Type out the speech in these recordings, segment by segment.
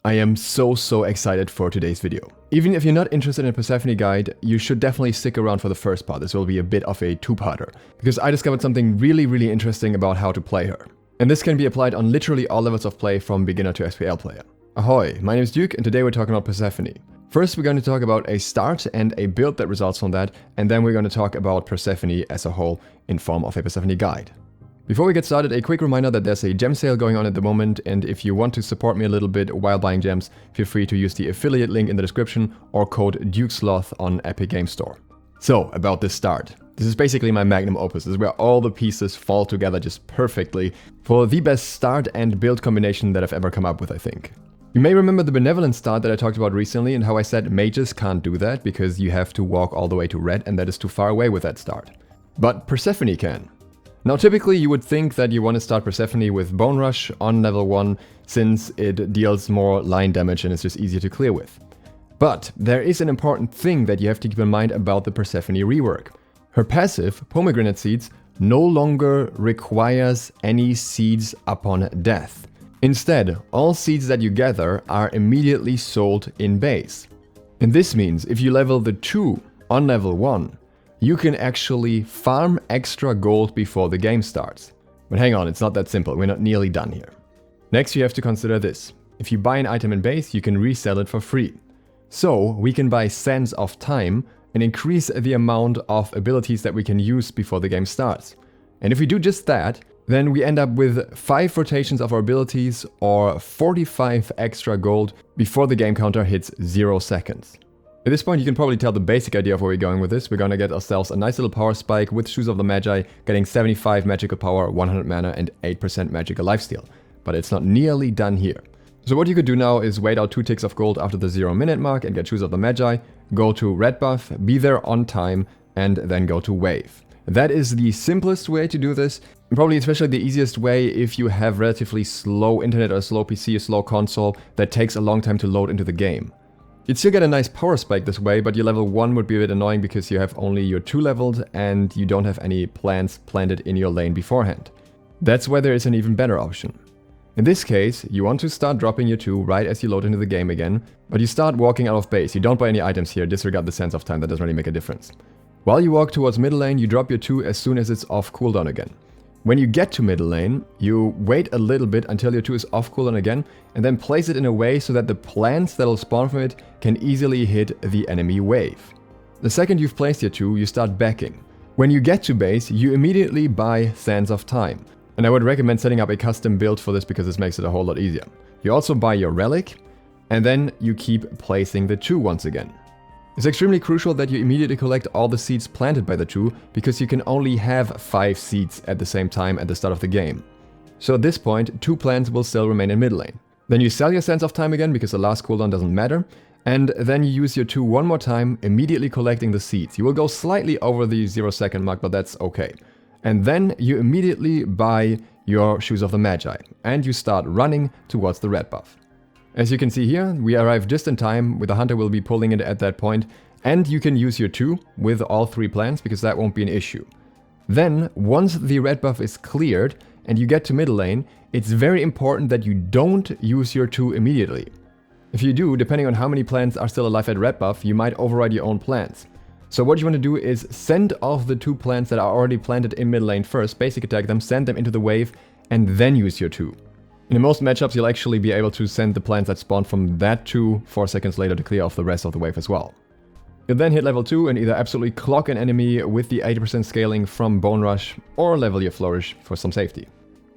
I am so excited for today's video. Even if you're not interested in a Persephone guide, you should definitely stick around for the first part. This will be a bit of a two-parter, because I discovered something really interesting about how to play her. And this can be applied on literally all levels of play from beginner to SPL player. Ahoy, my name is Duke and today we're talking about Persephone. First we're going to talk about a start and a build that results from that, and then we're going to talk about Persephone as a whole in form of a Persephone guide. Before we get started, a quick reminder that there's a gem sale going on at the moment, and if you want to support me a little bit while buying gems, feel free to use the affiliate link in the description or code DUKESLOTH on Epic Games Store. So, about this start. This is basically my magnum opus. This is where all the pieces fall together just perfectly for the best start and build combination that I've ever come up with, I think. You may remember the benevolent start that I talked about recently and how I said mages can't do that because you have to walk all the way to red and that is too far away with that start. But Persephone can. Now typically you would think that you want to start Persephone with Bone Rush on level 1 since it deals more line damage and it's just easier to clear with. But there is an important thing that you have to keep in mind about the Persephone rework. Her passive, Pomegranate Seeds, no longer requires any seeds upon death. Instead, all seeds that you gather are immediately sold in base. And this means if you level the 2 on level 1, you can actually farm extra gold before the game starts. But hang on, it's not that simple, we're not nearly done here. Next you have to consider this. If you buy an item in base, you can resell it for free. So we can buy Sands of Time and increase the amount of abilities that we can use before the game starts. And if we do just that, then we end up with 5 rotations of our abilities or 45 extra gold before the game counter hits 0 seconds. At this point you can probably tell the basic idea of where we're going with this. We're gonna get ourselves a nice little power spike with Shoes of the Magi, getting 75 magical power, 100 mana and 8% magical lifesteal. But it's not nearly done here. So what you could do now is wait out 2 ticks of gold after the 0-minute mark and get Shoes of the Magi, go to red buff, be there on time, and then go to wave. That is the simplest way to do this, and probably especially the easiest way if you have relatively slow internet or slow PC or slow console that takes a long time to load into the game. You'd still get a nice power spike this way, but your level 1 would be a bit annoying because you have only your 2 leveled and you don't have any plants planted in your lane beforehand. That's why there is an even better option. In this case, you want to start dropping your 2 right as you load into the game again, but you start walking out of base. You don't buy any items here, disregard the Sands of Time, that doesn't really make a difference. While you walk towards middle lane, you drop your 2 as soon as it's off cooldown again. When you get to middle lane, you wait a little bit until your 2 is off cooldown again, and then place it in a way so that the plants that'll spawn from it can easily hit the enemy wave. The second you've placed your 2, you start backing. When you get to base, you immediately buy Sands of Time. And I would recommend setting up a custom build for this because this makes it a whole lot easier. You also buy your relic, and then you keep placing the 2 once again. It's extremely crucial that you immediately collect all the seeds planted by the 2, because you can only have 5 seeds at the same time at the start of the game. So at this point, 2 plants will still remain in mid lane. Then you sell your Sands of Time again because the last cooldown doesn't matter, and then you use your 2 one more time, immediately collecting the seeds. You will go slightly over the 0-second mark, but that's okay. And then you immediately buy your Shoes of the Magi, and you start running towards the red buff. As you can see here, we arrive just in time, with the hunter will be pulling it at that point, and you can use your 2 with all 3 plants because that won't be an issue. Then, once the red buff is cleared and you get to middle lane, it's very important that you don't use your 2 immediately. If you do, depending on how many plants are still alive at red buff, you might override your own plants. So what you want to do is send off the 2 plants that are already planted in mid lane first, basic attack them, send them into the wave, and then use your 2. In most matchups, you'll actually be able to send the plants that spawn from that 2 4 seconds later to clear off the rest of the wave as well. You'll then hit level 2 and either absolutely clock an enemy with the 80% scaling from Bone Rush, or level your Flourish for some safety.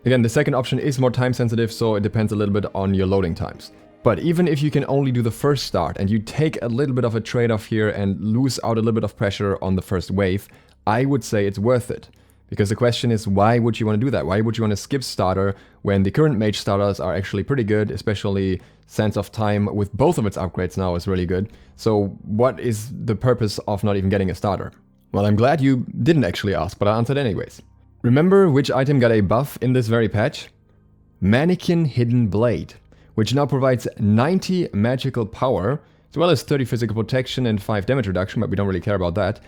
Again, the second option is more time sensitive, so it depends a little bit on your loading times. But even if you can only do the first start and you take a little bit of a trade-off here and lose out a little bit of pressure on the first wave, I would say it's worth it. Because the question is, why would you want to do that? Why would you want to skip starter when the current mage starters are actually pretty good, especially Sands of Time with both of its upgrades now is really good. So what is the purpose of not even getting a starter? Well, I'm glad you didn't actually ask, but I answered anyways. Remember which item got a buff in this very patch? Manikin Hidden Blade, which now provides 90 magical power, as well as 30 physical protection and 5 damage reduction, but we don't really care about that,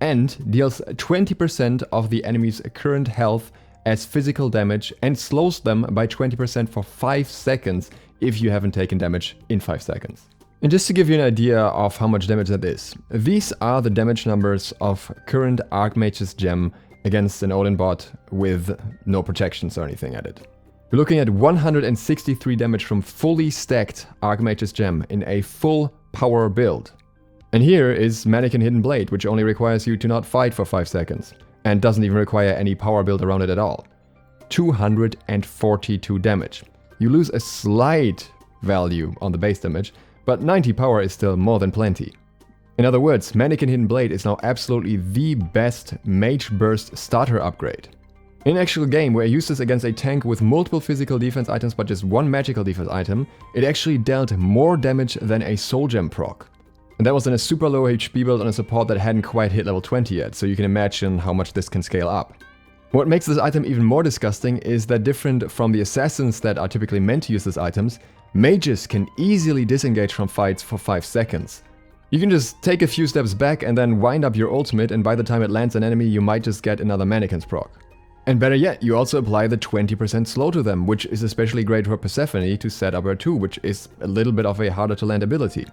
and deals 20% of the enemy's current health as physical damage and slows them by 20% for 5 seconds if you haven't taken damage in 5 seconds. And just to give you an idea of how much damage that is, these are the damage numbers of current Archmage's gem against an Odin bot with no protections or anything added. We're looking at 163 damage from fully stacked Archmage's gem in a full power build. And here is Manikin Hidden Blade, which only requires you to not fight for 5 seconds, and doesn't even require any power build around it at all. 242 damage. You lose a slight value on the base damage, but 90 power is still more than plenty. In other words, Manikin Hidden Blade is now absolutely the best Mage Burst starter upgrade. In an actual game where I used this against a tank with multiple physical defense items but just one magical defense item, it actually dealt more damage than a Soul Gem proc. And that was in a super low HP build on a support that hadn't quite hit level 20 yet, so you can imagine how much this can scale up. What makes this item even more disgusting is that different from the assassins that are typically meant to use these items, mages can easily disengage from fights for 5 seconds. You can just take a few steps back and then wind up your ultimate, and by the time it lands an enemy you might just get another Manikin's proc. And better yet, you also apply the 20% slow to them, which is especially great for Persephone to set up her 2, which is a little bit of a harder to land ability.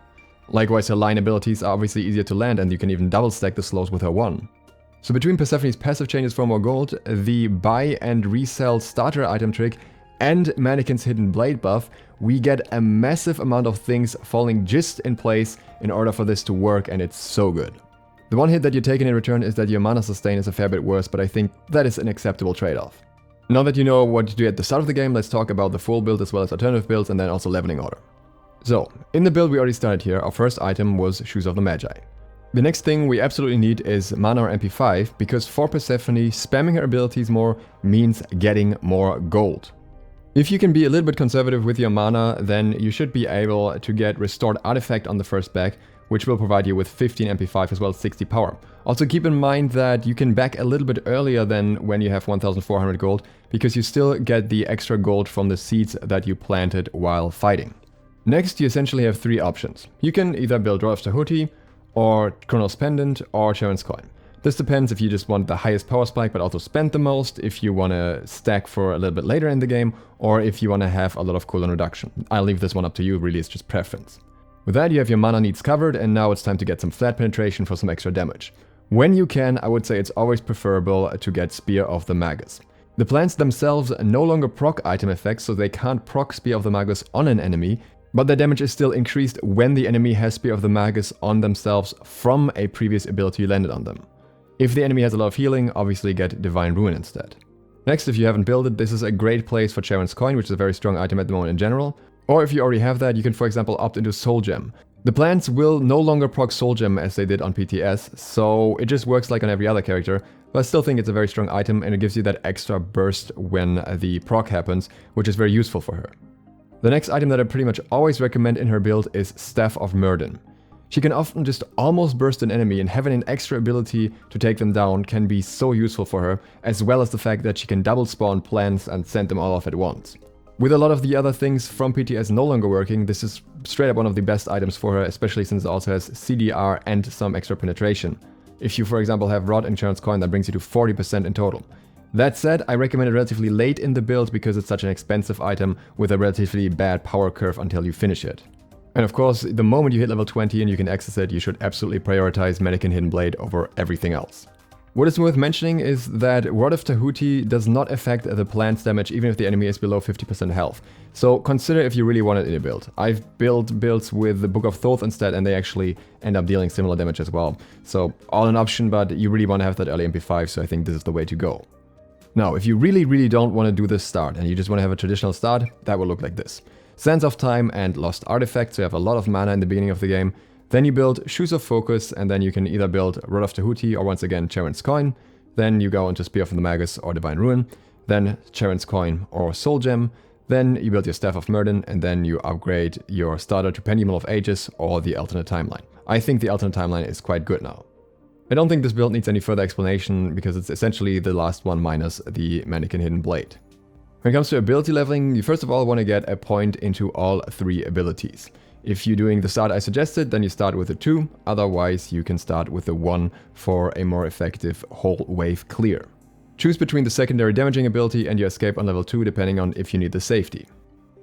Likewise, her line abilities are obviously easier to land, and you can even double stack the slows with her 1. So between Persephone's passive changes for more gold, the buy and resell starter item trick, and Manikin's Hidden Blade buff, we get a massive amount of things falling just in place in order for this to work, and it's so good. The one hit that you're taking in return is that your mana sustain is a fair bit worse, but I think that is an acceptable trade-off. Now that you know what to do at the start of the game, let's talk about the full build as well as alternative builds and then also leveling order. So, in the build we already started here, our first item was Shoes of the Magi. The next thing we absolutely need is mana or MP5, because for Persephone, spamming her abilities more means getting more gold. If you can be a little bit conservative with your mana, then you should be able to get Restored Artifact on the first back, which will provide you with 15 MP5 as well as 60 power. Also keep in mind that you can back a little bit earlier than when you have 1400 gold, because you still get the extra gold from the seeds that you planted while fighting. Next, you essentially have 3 options. You can either build Rod of Tahuti, or Chronos Pendant, or Charon's Coin. This depends if you just want the highest power spike but also spend the most, if you want to stack for a little bit later in the game, or if you want to have a lot of cooldown reduction. I'll leave this one up to you, really it's just preference. With that, you have your mana needs covered, and now it's time to get some flat penetration for some extra damage. When you can, I would say it's always preferable to get Spear of the Magus. The plants themselves no longer proc item effects, so they can't proc Spear of the Magus on an enemy, but their damage is still increased when the enemy has Spear of the Magus on themselves from a previous ability landed on them. If the enemy has a lot of healing, obviously get Divine Ruin instead. Next, if you haven't built it, this is a great place for Charon's Coin, which is a very strong item at the moment in general. Or if you already have that, you can for example opt into Soul Gem. The plants will no longer proc Soul Gem as they did on PTS, so it just works like on every other character, but I still think it's a very strong item and it gives you that extra burst when the proc happens, which is very useful for her. The next item that I pretty much always recommend in her build is Staff of Myrddin. She can often just almost burst an enemy, and having an extra ability to take them down can be so useful for her, as well as the fact that she can double spawn plants and send them all off at once. With a lot of the other things from PTS no longer working, this is straight up one of the best items for her, especially since it also has CDR and some extra penetration. If you for example have Rod and Charon's Coin, that brings you to 40% in total. That said, I recommend it relatively late in the build because it's such an expensive item with a relatively bad power curve until you finish it. And of course, the moment you hit level 20 and you can access it, you should absolutely prioritize Manikin Hidden Blade over everything else. What is worth mentioning is that Rod of Tahuti does not affect the plant's damage even if the enemy is below 50% health. So consider if you really want it in a build. I've built builds with the Book of Thoth instead and they actually end up dealing similar damage as well. So all an option, but you really want to have that early MP5, so I think this is the way to go. Now, if you really don't want to do this start and you just want to have a traditional start, that will look like this. Sands of Time and Lost Artifacts, so you have a lot of mana in the beginning of the game. Then you build Shoes of Focus, and then you can either build Rod of Tahuti or once again Charon's Coin. Then you go into Spear of the Magus or Divine Ruin. Then Charon's Coin or Soul Gem. Then you build your Staff of Myrddin, and then you upgrade your starter to Pendulum of Ages or the alternate timeline. I think the alternate timeline is quite good now. I don't think this build needs any further explanation because it's essentially the last one minus the Manikin Hidden Blade. When it comes to ability leveling, you first of all want to get a point into all 3 abilities. If you're doing the start I suggested, then you start with a 2, otherwise you can start with a 1 for a more effective whole wave clear. Choose between the secondary damaging ability and your escape on level 2 depending on if you need the safety.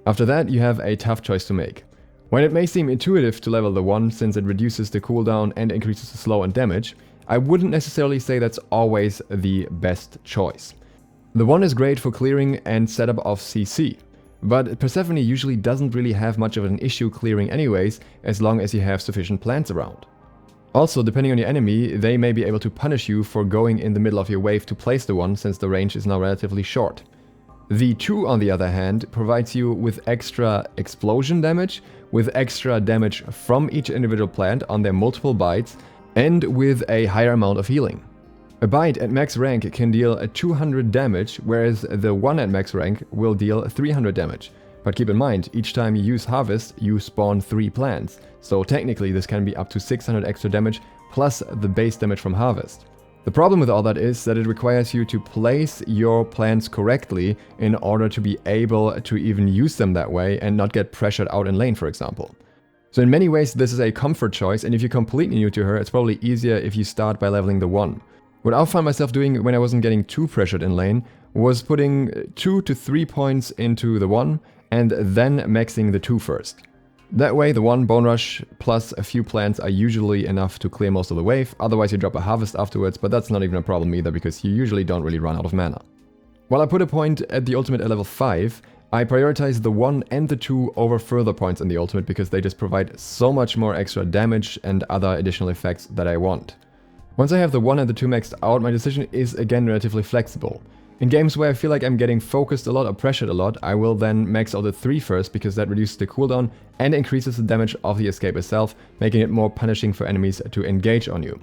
After that, you have a tough choice to make. When it may seem intuitive to level the 1 since it reduces the cooldown and increases the slow and damage, I wouldn't necessarily say that's always the best choice. The 1 is great for clearing and setup of CC, but Persephone usually doesn't really have much of an issue clearing anyways, as long as you have sufficient plants around. Also, depending on your enemy, they may be able to punish you for going in the middle of your wave to place the 1 since the range is now relatively short. The 2, on the other hand, provides you with extra explosion damage, with extra damage from each individual plant on their multiple bites, and with a higher amount of healing. A bite at max rank can deal 200 damage, whereas the 1 at max rank will deal 300 damage. But keep in mind, each time you use Harvest, you spawn 3 plants, so technically this can be up to 600 extra damage plus the base damage from Harvest. The problem with all that is that it requires you to place your plants correctly in order to be able to even use them that way and not get pressured out in lane, for example. So in many ways this is a comfort choice, and if you're completely new to her, it's probably easier if you start by leveling the 1. What I found myself doing when I wasn't getting too pressured in lane was putting 2 to 3 points into the 1 and then maxing the 2 first. That way the 1 Bone Rush plus a few plants are usually enough to clear most of the wave, otherwise you drop a Harvest afterwards, but that's not even a problem either because you usually don't really run out of mana. While I put a point at the ultimate at level 5, I prioritize the 1 and the 2 over further points in the ultimate because they just provide so much more extra damage and other additional effects that I want. Once I have the 1 and the 2 maxed out, my decision is again relatively flexible. In games where I feel like I'm getting focused a lot or pressured a lot, I will then max out the 3 first because that reduces the cooldown and increases the damage of the escape itself, making it more punishing for enemies to engage on you.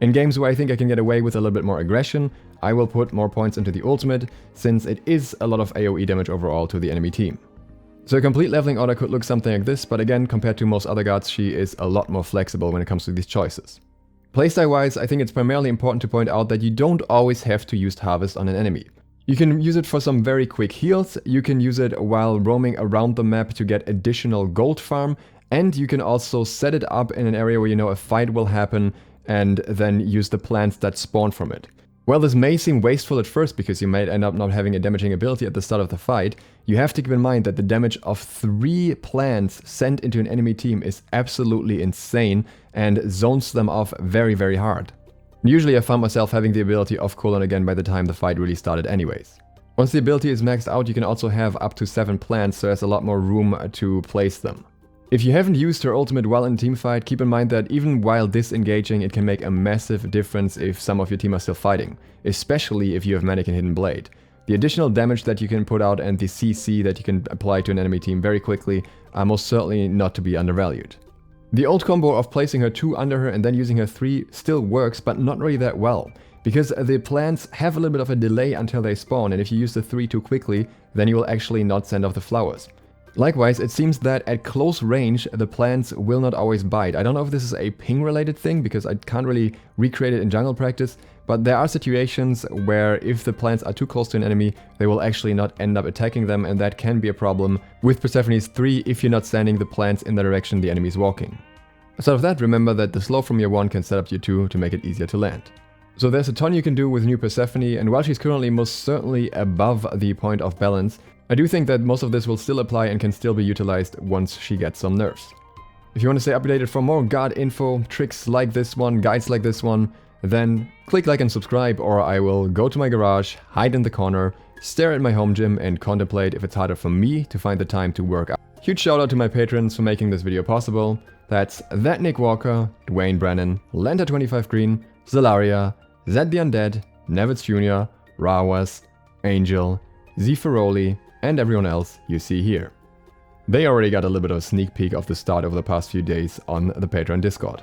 In games where I think I can get away with a little bit more aggression, I will put more points into the ultimate, since it is a lot of AoE damage overall to the enemy team. So a complete leveling order could look something like this, but again, compared to most other gods, she is a lot more flexible when it comes to these choices. Playstyle wise, I think it's primarily important to point out that you don't always have to use Harvest on an enemy. You can use it for some very quick heals, you can use it while roaming around the map to get additional gold farm, and you can also set it up in an area where you know a fight will happen and then use the plants that spawn from it. While this may seem wasteful at first because you might end up not having a damaging ability at the start of the fight, you have to keep in mind that the damage of 3 plants sent into an enemy team is absolutely insane and zones them off very, very hard. Usually I found myself having the ability off cooldown again by the time the fight really started anyways. Once the ability is maxed out, you can also have up to 7 plants, so there's a lot more room to place them. If you haven't used her ultimate while in a teamfight, keep in mind that even while disengaging, it can make a massive difference if some of your team are still fighting, especially if you have Manikin Hidden Blade. The additional damage that you can put out and the CC that you can apply to an enemy team very quickly are most certainly not to be undervalued. The old combo of placing her 2 under her and then using her 3 still works, but not really that well, because the plants have a little bit of a delay until they spawn, and if you use the 3 too quickly, then you will actually not send off the flowers. Likewise, it seems that at close range, the plants will not always bite. I don't know if this is a ping related thing, because I can't really recreate it in jungle practice, but there are situations where if the plants are too close to an enemy, they will actually not end up attacking them, and that can be a problem with Persephone's 3 if you're not sending the plants in the direction the enemy is walking. Aside of that, remember that the slow from your 1 can set up your 2 to make it easier to land. So there's a ton you can do with new Persephone, and while she's currently most certainly above the point of balance, I do think that most of this will still apply and can still be utilized once she gets some nerfs. If you want to stay updated for more god info, tricks like this one, guides like this one, then click like and subscribe, or I will go to my garage, hide in the corner, stare at my home gym and contemplate if it's harder for me to find the time to work out. Huge shout out to my patrons for making this video possible. That's That Nick Walker, Dwayne Brennan, Lenta25 Green, Zelaria, Zed the Undead, Nevitz Jr., Rawas, Angel, Z Ferroli, and everyone else you see here. They already got a little bit of a sneak peek of the start over the past few days on the Patreon Discord.